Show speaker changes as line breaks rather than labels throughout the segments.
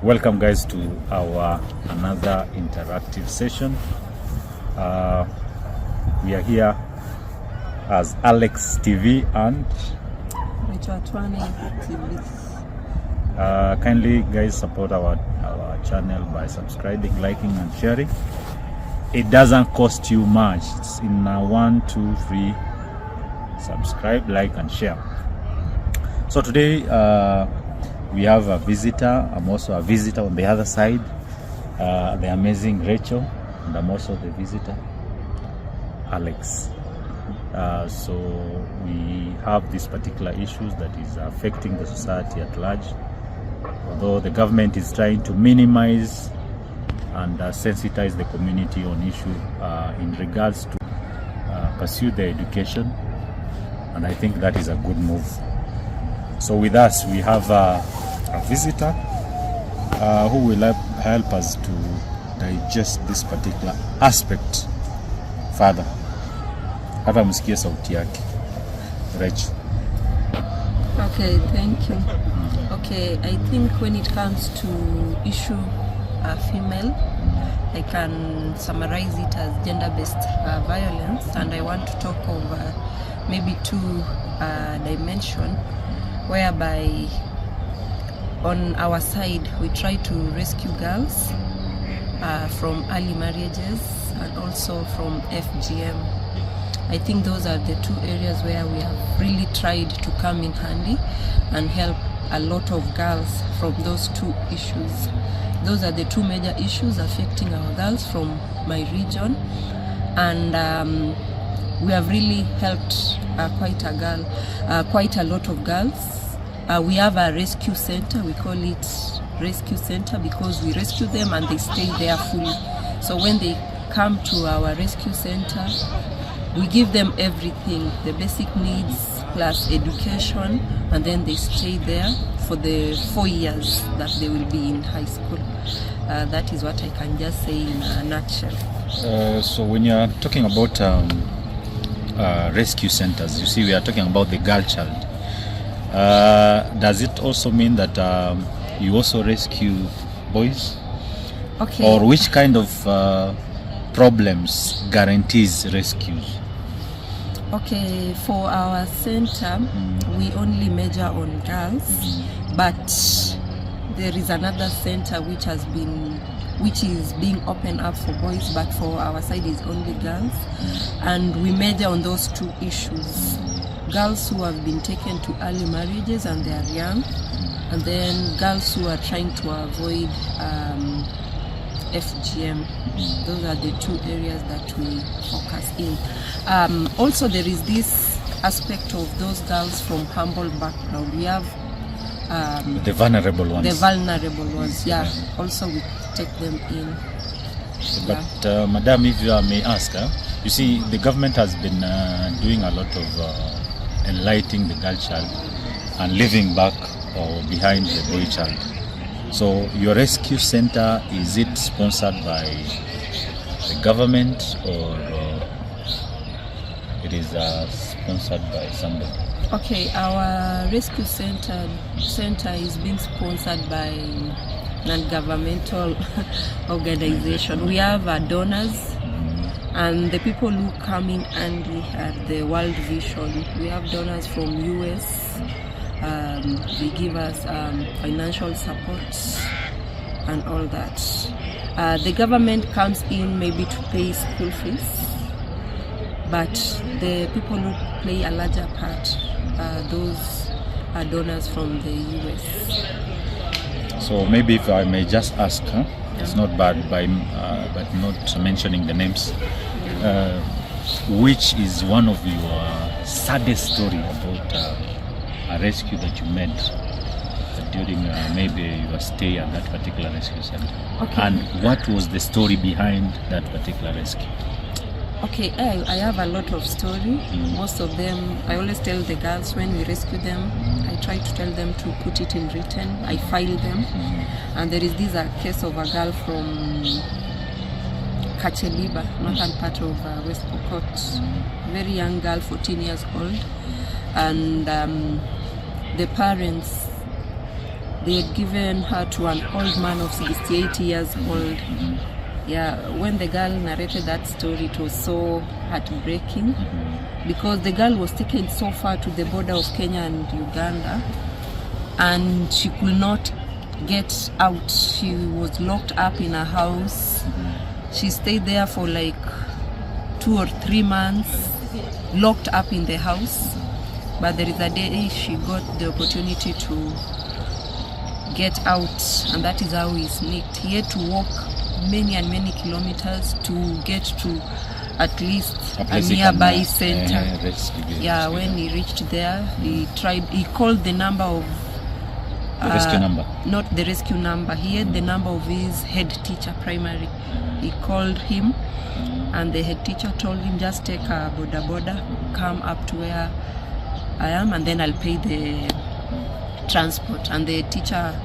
Welcome guys to our another interactive session. We are here as Alex TV and kindly guys support our channel by subscribing, liking and sharing. It doesn't cost you much. It's in 1, 2, 3 subscribe, like and share. So today we have a visitor. I'm also a visitor on the other side, the amazing Rachel, and I'm also the visitor, Alex. So we have these particular issues that is affecting the society at large, although the government is trying to minimize and sensitize the community on issue in regards to pursue their education, and I think that is a good move. So with us we have a visitor who will help us to digest this particular aspect further. Hata msikie sauti yake. Rachel.
Okay, thank you. Okay, I think when it comes to issue female, I can summarize it as gender-based violence, and I want to talk of maybe two dimensions, whereby on our side we try to rescue girls from early marriages and also from FGM. I think those are the two areas where we have really tried to come in handy and help a lot of girls from those two issues. Those are the two major issues affecting our girls from my region, and we have really helped quite a lot of girls. We have a rescue center. We call it rescue center because we rescue them and they stay there fully. So when they come to our rescue center, we give them everything, the basic needs plus education, and then they stay there for the 4 years that they will be in high school. That is what I can just say in a nutshell.
So when you're talking about rescue centers, you see we are talking about the girl child. Does it also mean that you also rescue boys?
Okay.
Or which kind of problems guarantees rescues?
Okay, for our center, we only measure on girls, but there is another center which is being opened up for boys, but for our side is only girls, and we measure on those two issues. Girls who have been taken to early marriages and they are young, and then girls who are trying to avoid FGM. Those are the two areas that we focus in. Also, there is this aspect of those girls from humble background. We have
the vulnerable ones.
The vulnerable ones, yeah. Also, we take them in.
But Madam, if I may ask, you see, the government has been doing a lot of enlightening the girl child and leaving back or behind the boy child. So your rescue center, is it sponsored by the government or it is sponsored by somebody?
Okay, our rescue center is being sponsored by non-governmental organization. We have donors, and the people who come in handy are the World Vision. We have donors from US. They give us financial support and all that. The government comes in maybe to pay school fees, but the people who play a larger part, those are donors from the US.
So maybe if I may just ask, it's not bad by but not mentioning the names, which is one of your saddest story about a rescue that you made during maybe your stay at that particular rescue center?
Okay.
And what was the story behind that particular rescue?
Okay, I have a lot of story. Most of them, I always tell the girls when we rescue them, I try to tell them to put it in written. I file them. And there is this case of a girl from Kacheliba, northern part of West Pokot. Very young girl, 14 years old. And the parents they had given her to an old man of 68 years old. Yeah, when the girl narrated that story, it was so heartbreaking because the girl was taken so far to the border of Kenya and Uganda, and she could not get out. She was locked up in a house. She stayed there for like 2 or 3 months, locked up in the house. But there is a day she got the opportunity to get out, and that is how he sneaked. He had to walk many and many kilometers to get to at least a nearby center. Yeah, when he reached there, he called the number of
the rescue number.
Not the rescue number. He had the number of his head teacher primary. He called him, and the head teacher told him, just take a boda, come up to where I am, and then I'll pay the transport. And the teacher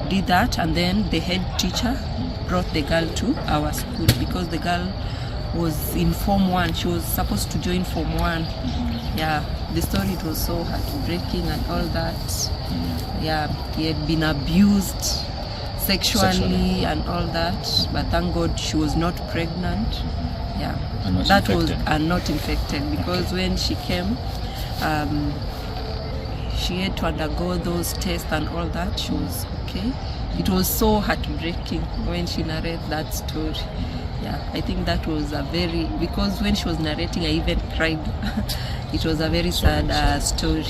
did that, and then the head teacher brought the girl to our school because the girl was in Form 1. She was supposed to join Form 1. Yeah, the story, it was so heartbreaking and all that. Yeah, he had been abused sexually and all that, but thank God she was not pregnant. Yeah, that was not infected because when she came, she had to undergo those tests and all that. She was okay. It was so heartbreaking when she narrated that story. Yeah, I think that was because when she was narrating, I even cried. It was a very sad story.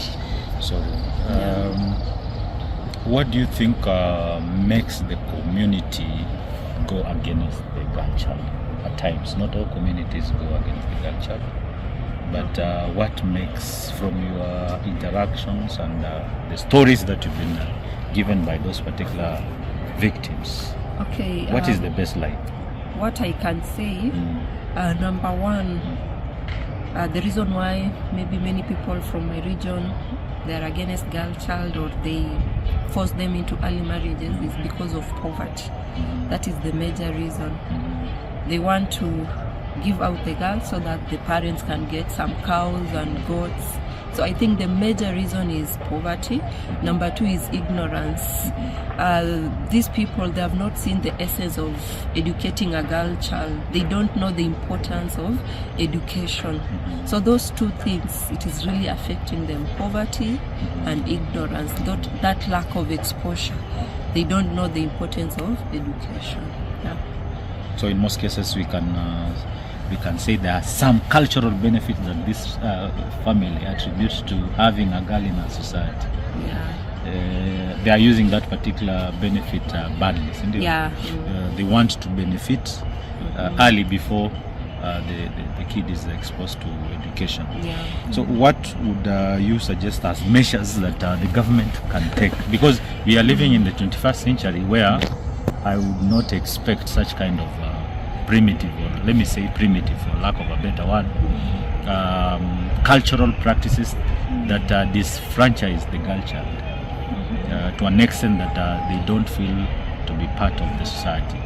Sorry. What do you think makes the community go against the girl child? At times, not all communities go against the girl child, but what makes, from your interactions and the stories that you've been given by those particular victims, what is the best line?
What I can say, number one, the reason why maybe many people from my region, they're against girl child or they force them into early marriages is because of poverty. That is the major reason. They want to give out the girl so that the parents can get some cows and goats. So I think the major reason is poverty. Number two is ignorance. These people, they have not seen the essence of educating a girl child. They don't know the importance of education. So those two things, it is really affecting them. Poverty and ignorance, that lack of exposure. They don't know the importance of education. Yeah.
So in most cases, we can say there are some cultural benefits that this family attributes to having a girl in our society.
Yeah.
They are using that particular benefit badly, isn't it?
Yeah.
They want to benefit early before the kid is exposed to education.
Yeah.
So what would you suggest as measures that the government can take? Because we are living in the 21st century where I would not expect such kind of primitive, or let me say primitive for lack of a better word, cultural practices that disfranchise the girl child to an extent that they don't feel to be part of the society.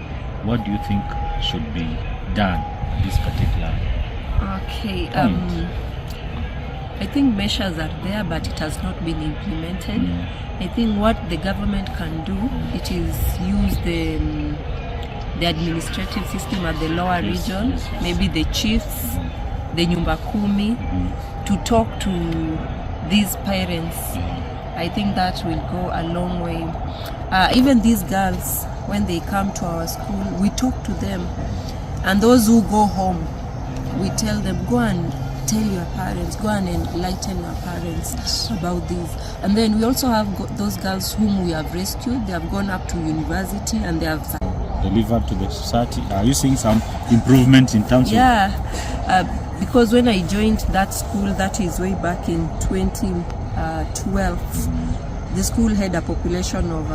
What do you think should be done at this particular
Okay.
point?
I think measures are there, but it has not been implemented. I think what the government can do, it is use the administrative system at the lower region, maybe the chiefs, the nyumba kumi, to talk to these parents. I think that will go a long way. Even these girls, when they come to our school, we talk to them, and those who go home, we tell them, go and tell your parents, go and enlighten your parents about this. And then we also have those girls whom we have rescued. They have gone up to university and they have
delivered to the society. Are you seeing some improvements in terms
of? Because when I joined that school, that is way back in 2012, the school had a population of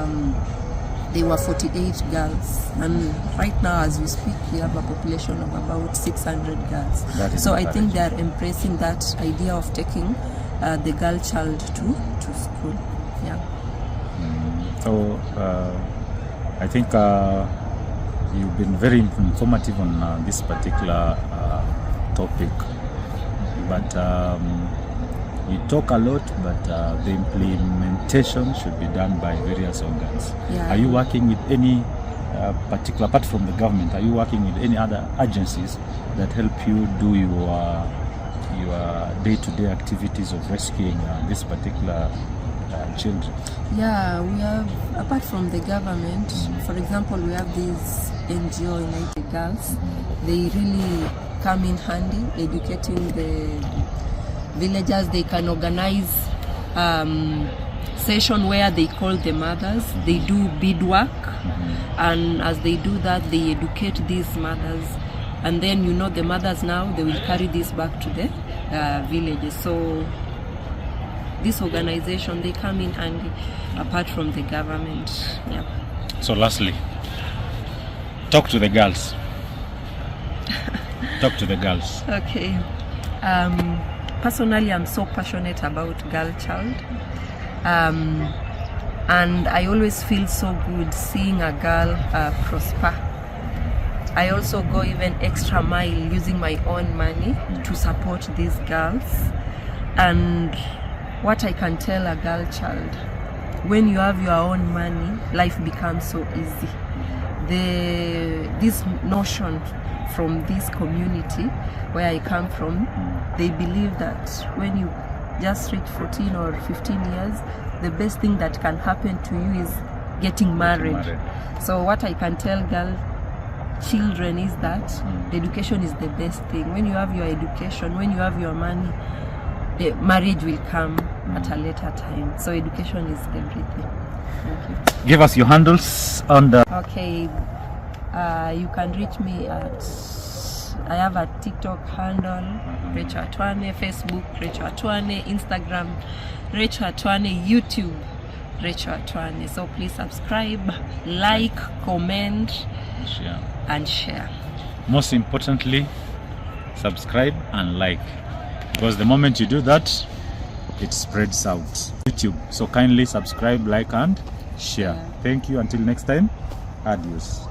they were 48 girls, and right now as we speak we have a population of about 600 girls. So I think they are embracing that idea of taking the girl child to school. Yeah.
So I think you've been very informative on this particular topic, but We talk a lot, but the implementation should be done by various organs.
Yeah.
Are you working with any particular, apart from the government, are you working with any other agencies that help you do your day-to-day activities of rescuing this particular children?
Yeah, we have, apart from the government, for example, we have this NGO, United Girls. They really come in handy educating the villagers. They can organize session where they call the mothers. They do beadwork, and as they do that, they educate these mothers. And then, you know, the mothers now, they will carry this back to the villages. So this organization, they come in handy apart from the government. Yeah.
So lastly, talk to the girls. Talk to the girls.
Okay. Personally, I'm so passionate about girl child. And I always feel so good seeing a girl prosper. I also go even extra mile using my own money to support these girls. And what I can tell a girl child, when you have your own money, life becomes so easy. This notion from this community where I come from, they believe that when you just reach 14 or 15 years, the best thing that can happen to you is getting married. So what I can tell girl children is that education is the best thing. When you have your education, when you have your money, the marriage will come at a later time. So education is everything. Thank you.
Give us your handles on the...
Okay, you can reach me at, I have a TikTok handle, Rachel Atwane, Facebook, Rachel Atwane, Instagram, Rachel Atwane, YouTube, Rachel Atwane. So please subscribe, like, comment, and share.
Most importantly, subscribe and like, because the moment you do that, it spreads out. YouTube. So kindly subscribe, like, and share. Thank you. Until next time, adios.